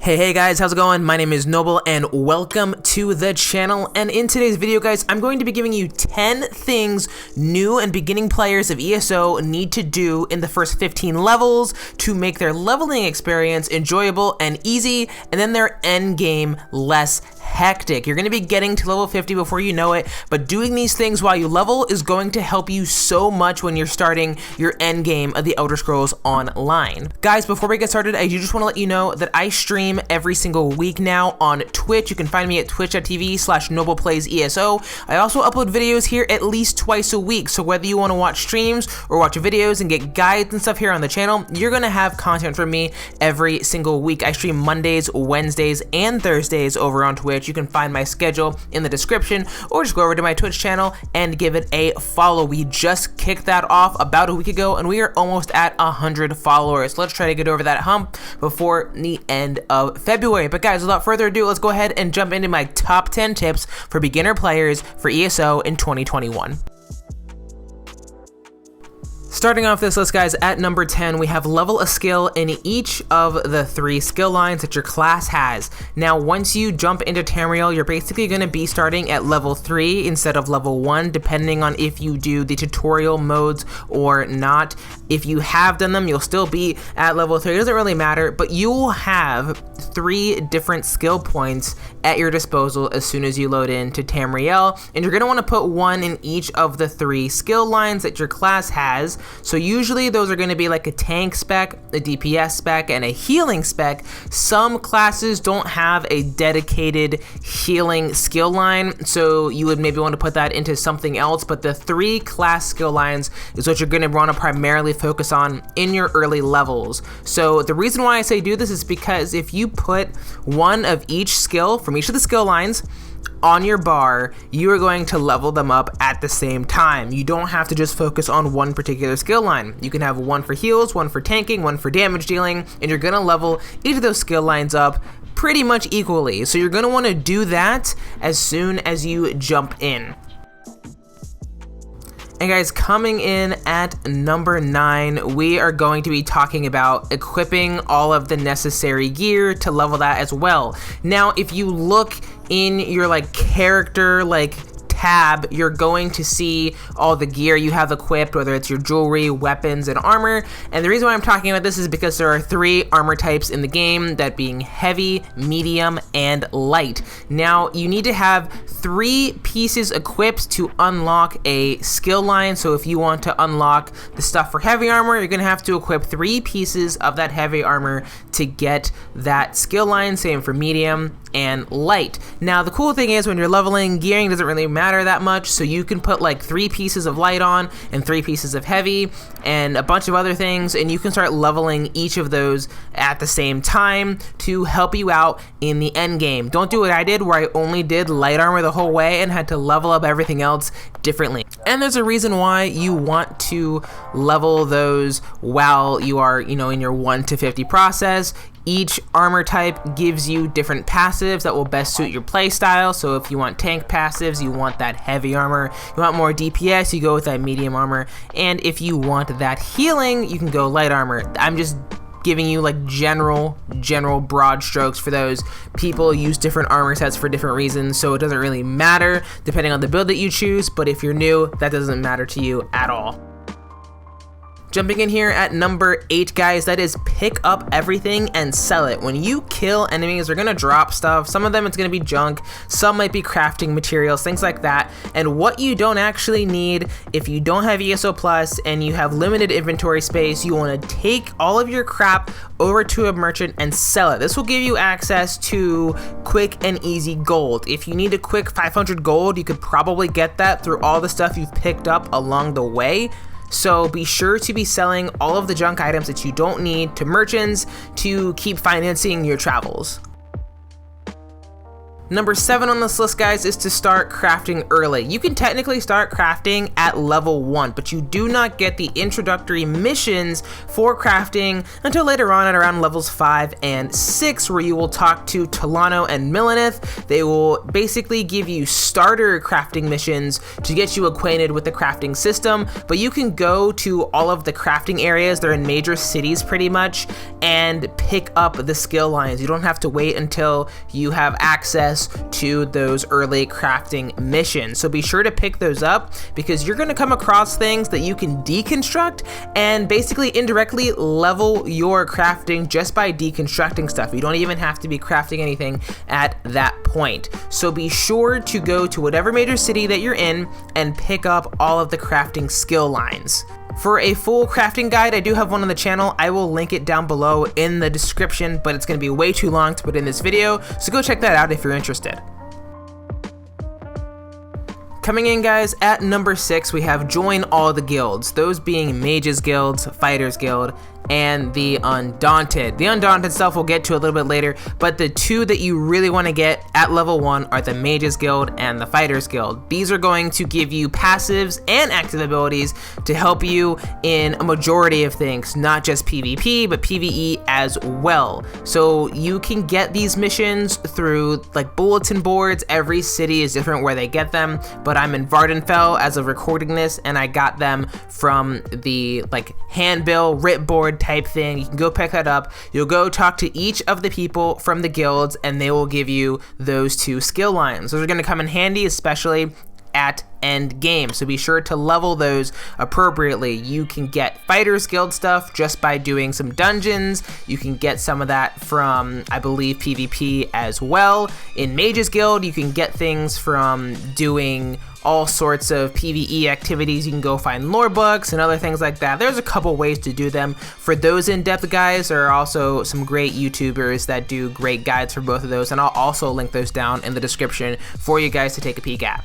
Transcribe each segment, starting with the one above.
Hey guys, how's it going? My name is Noble and welcome to the channel. And in today's video guys, I'm going to be giving you 10 things new and beginning players of ESO need to do in the first 15 levels to make their leveling experience enjoyable and easy, and then their end game less hectic. You're going to be getting to level 50 before you know it, but doing these things while you level is going to help you so much when you're starting your end game of the Elder Scrolls Online. Guys, before we get started, I do just want to let you know that I stream every single week now on Twitch. You can find me at twitch.tv/NoblePlays ESO. I also upload videos here at least twice a week, so whether you want to watch streams or watch videos and get guides and stuff here on the channel, you're going to have content from me every single week. I stream Mondays, Wednesdays, and Thursdays over on Twitch. You can find my schedule in the description, or just go over to my Twitch channel and give it a follow. We just kicked that off about a week ago, and we are almost at 100 followers. Let's try to get over that hump before the end of February. But guys, without further ado, let's go ahead and jump into my top 10 tips for beginner players for ESO in 2021. Starting off this list, guys, at number 10, we have level a skill in each of the 3 skill lines that your class has. Now, once you jump into Tamriel, you're basically going to be starting at level 3 instead of level 1, depending on if you do the tutorial modes or not. If you have done them, you'll still be at level 3. It doesn't really matter, but you will have 3 different skill points at your disposal as soon as you load into Tamriel, and you're going to want to put one in each of the 3 skill lines that your class has. So usually those are going to be like a tank spec, a DPS spec, and a healing spec. Some classes don't have a dedicated healing skill line, so you would maybe want to put that into something else, but the 3 class skill lines is what you're going to want to primarily focus on in your early levels. So the reason why I say do this is because if you put one of each skill from each of the skill lines on your bar, you are going to level them up at the same time. You don't have to just focus on one particular skill line. You can have one for heals, one for tanking, one for damage dealing, and you're going to level each of those skill lines up pretty much equally. So you're going to want to do that as soon as you jump in. And guys, coming in at number 9, we are going to be talking about equipping all of the necessary gear to level that as well. Now, if you look in your character tab, you're going to see all the gear you have equipped, whether it's your jewelry, weapons, and armor. And the reason why I'm talking about this is because there are 3 armor types in the game, that being heavy, medium, and light. Now, you need to have 3 pieces equipped to unlock a skill line. So if you want to unlock the stuff for heavy armor, you're going to have to equip 3 pieces of that heavy armor to get that skill line. Same for medium and light. Now, the cool thing is when you're leveling, gearing doesn't really matter that much, so you can put 3 pieces of light on and 3 pieces of heavy and a bunch of other things, and you can start leveling each of those at the same time to help you out in the end game. Don't do what I did, where I only did light armor the whole way and had to level up everything else differently. And there's a reason why you want to level those while you are, in your 1 to 50 process. Each armor type gives you different passives that will best suit your playstyle. So if you want tank passives, you want that heavy armor. You want more DPS, you go with that medium armor. And if you want that healing, you can go light armor. I'm just giving you general broad strokes for those. People use different armor sets for different reasons, so it doesn't really matter depending on the build that you choose. But if you're new, that doesn't matter to you at all. Jumping in here at number 8, guys, that is pick up everything and sell it. When you kill enemies, they're gonna drop stuff. Some of them it's gonna be junk, some might be crafting materials, things like that. And what you don't actually need, if you don't have ESO Plus and you have limited inventory space, you wanna take all of your crap over to a merchant and sell it. This will give you access to quick and easy gold. If you need a quick 500 gold, you could probably get that through all the stuff you've picked up along the way. So be sure to be selling all of the junk items that you don't need to merchants to keep financing your travels. Number 7 on this list, guys, is to start crafting early. You can technically start crafting at level 1, but you do not get the introductory missions for crafting until later on at around levels 5 and 6, where you will talk to Talano and Milanith. They will basically give you starter crafting missions to get you acquainted with the crafting system, but you can go to all of the crafting areas, they're in major cities pretty much, and pick up the skill lines. You don't have to wait until you have access to those early crafting missions. So be sure to pick those up, because you're going to come across things that you can deconstruct and basically indirectly level your crafting just by deconstructing stuff. You don't even have to be crafting anything at that point. So be sure to go to whatever major city that you're in and pick up all of the crafting skill lines. For a full crafting guide, I do have one on the channel. I will link it down below in the description, but it's going to be way too long to put in this video, so go check that out if you're interested. Coming in, guys, at number 6, we have join all the guilds, those being Mages Guilds, Fighters Guild, and the Undaunted. The Undaunted stuff we'll get to a little bit later, but the two that you really want to get at level 1 are the Mages Guild and the Fighters Guild. These are going to give you passives and active abilities to help you in a majority of things, not just PvP, but PvE as well. So you can get these missions through like bulletin boards. Every city is different where they get them, but I'm in Vardenfell as of recording this, and I got them from the like handbill, writ board type thing. You can go pick that up. You'll go talk to each of the people from the guilds, and they will give you those 2 skill lines. Those are going to come in handy, especially at end game, so be sure to level those appropriately. You can get Fighters Guild stuff just by doing some dungeons. You can get some of that from, I believe, PvP as well. In Mages Guild, you can get things from doing all sorts of PvE activities. You can go find lore books and other things like that. There's a couple ways to do them. For those in-depth guys, there are also some great YouTubers that do great guides for both of those, and I'll also link those down in the description for you guys to take a peek at.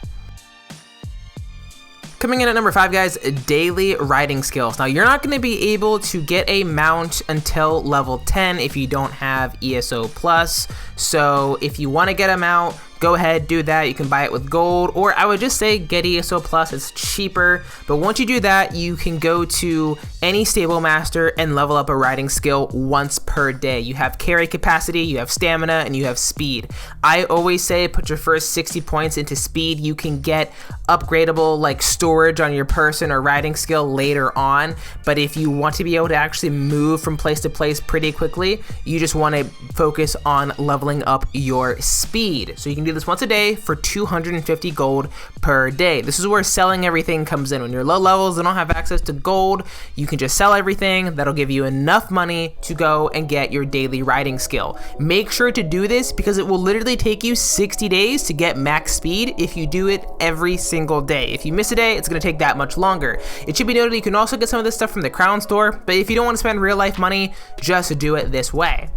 Coming in at number 5, guys, daily riding skills. Now, you're not going to be able to get a mount until level 10 if you don't have ESO+. So if you want to get a mount, go ahead, do that. You can buy it with gold, or I would just say get ESO+, it's cheaper. But once you do that, you can go to any stable master and level up a riding skill once per day. You have carry capacity, you have stamina, and you have speed. I always say put your first 60 points into speed. You can get upgradable like storage on your person or riding skill later on, but if you want to be able to actually move from place to place pretty quickly, you just want to focus on leveling up your speed. So you can do this once a day for 250 gold per day. This is where selling everything comes in. When you're low levels and don't have access to gold, you can just sell everything. That'll give you enough money to go and get your daily riding skill. Make sure to do this because it will literally take you 60 days to get max speed if you do it every single day. If you miss a day, it's going to take that much longer. It should be noted you can also get some of this stuff from the Crown store, but if you don't want to spend real life money, just do it this way.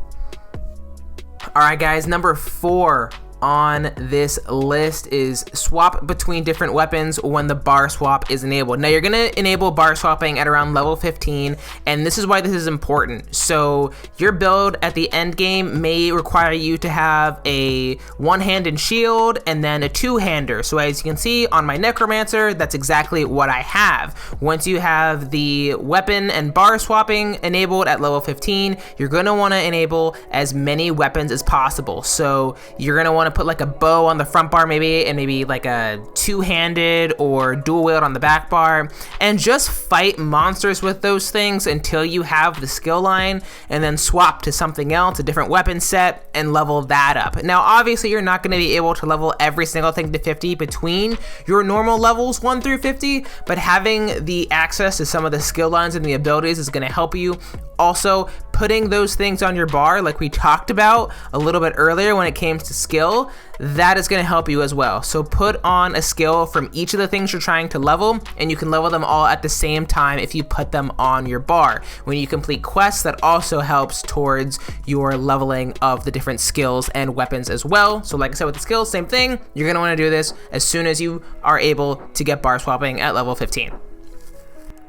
Alright guys, number 4 on this list is swap between different weapons when the bar swap is enabled. Now you're gonna enable bar swapping at around level 15, and this is why this is important. So your build at the end game may require you to have a one-handed shield and then a two-hander. So as you can see on my necromancer, that's exactly what I have. Once you have the weapon and bar swapping enabled at level 15, you're gonna wanna enable as many weapons as possible. So you're gonna wanna put like a bow on the front bar maybe, and maybe like a two-handed or dual wield on the back bar, and just fight monsters with those things until you have the skill line, and then swap to something else, a different weapon set, and level that up. Now obviously you're not going to be able to level every single thing to 50 between your normal levels 1 through 50, but having the access to some of the skill lines and the abilities is going to help you. Also, putting those things on your bar, like we talked about a little bit earlier when it came to skill, that is going to help you as well. So put on a skill from each of the things you're trying to level, and you can level them all at the same time if you put them on your bar. When you complete quests, that also helps towards your leveling of the different skills and weapons as well. So like I said with the skills, same thing. You're going to want to do this as soon as you are able to get bar swapping at level 15.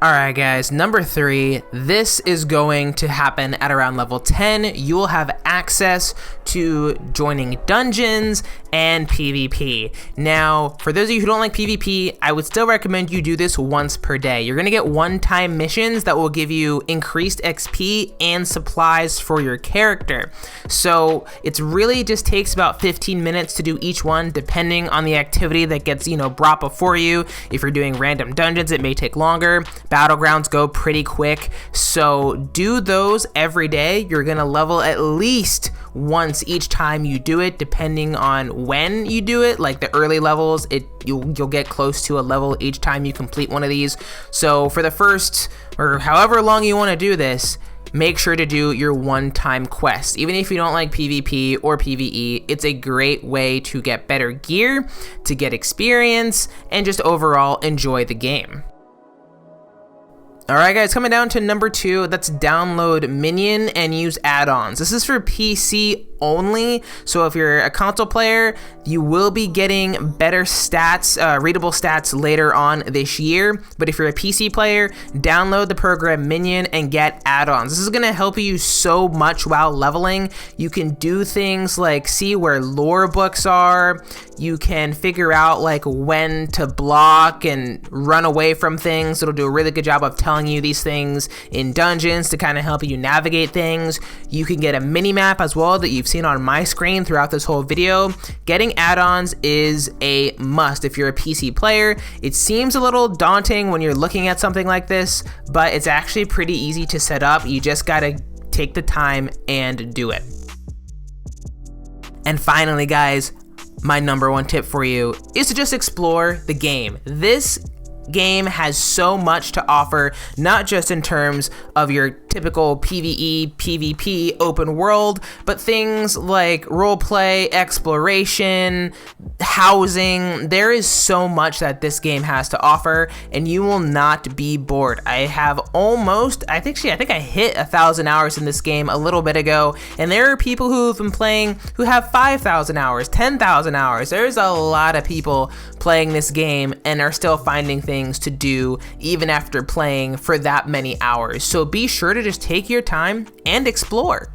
Alright guys, number 3, this is going to happen at around level 10. You will have access to joining dungeons and PvP. Now, for those of you who don't like PvP, I would still recommend you do this once per day. You're going to get one-time missions that will give you increased XP and supplies for your character. So it really just takes about 15 minutes to do each one, depending on the activity that gets, brought before you. If you're doing random dungeons, it may take longer. Battlegrounds go pretty quick, so do those every day. You're gonna level at least once each time you do it, depending on when you do it. Like the early levels, you'll get close to a level each time you complete one of these. So for the first, or however long you want to do this, make sure to do your one-time quest. Even if you don't like PvP or PvE, it's a great way to get better gear, to get experience, and just overall enjoy the game. Alright guys, coming down to number 2, that's download Minion and use add-ons. This is for PC only, so if you're a console player, you will be getting better stats, readable stats later on this year. But if you're a PC player, download the program Minion and get add-ons. This is going to help you so much while leveling. You can do things like see where lore books are. You can figure out like when to block and run away from things. It'll do a really good job of telling you these things in dungeons to kind of help you navigate things. You can get a mini map as well that you've seen on my screen throughout this whole video. Getting add-ons is a must if you're a PC player. It seems a little daunting when you're looking at something like this, but it's actually pretty easy to set up. You just gotta take the time and do it. And finally guys, my number 1 tip for you is to just explore the game. This game has so much to offer, not just in terms of your typical PvE, PvP open world, but things like roleplay, exploration, housing. There is so much that this game has to offer, and you will not be bored. I have I think I hit 1,000 hours in this game a little bit ago, and there are people who've been playing who have 5,000 hours, 10,000 hours. There's a lot of people playing this game and are still finding things to do even after playing for that many hours. So be sure to just take your time and explore.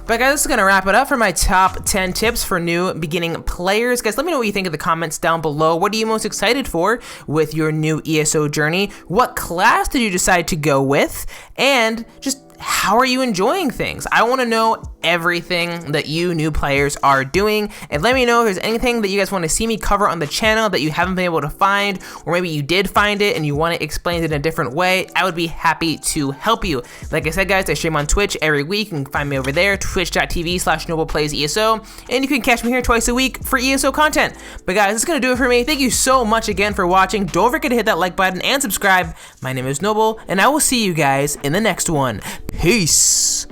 But guys, this is going to wrap it up for my top 10 tips for new beginning players. Guys, let me know what you think in the comments down below. What are you most excited for with your new ESO journey? What class did you decide to go with? And just how are you enjoying things? I want to know everything that you new players are doing, and let me know if there's anything that you guys want to see me cover on the channel that you haven't been able to find, or maybe you did find it and you want to explain it in a different way. I would be happy to help you. Like I said guys, I stream on Twitch every week. You can find me over there, twitch.tv/NoblePlays ESO, and you can catch me here twice a week for ESO content. But guys, that's gonna do it for me. Thank you so much again for watching. Don't forget to hit that like button and subscribe. My name is Noble, and I will see you guys in the next one. Peace.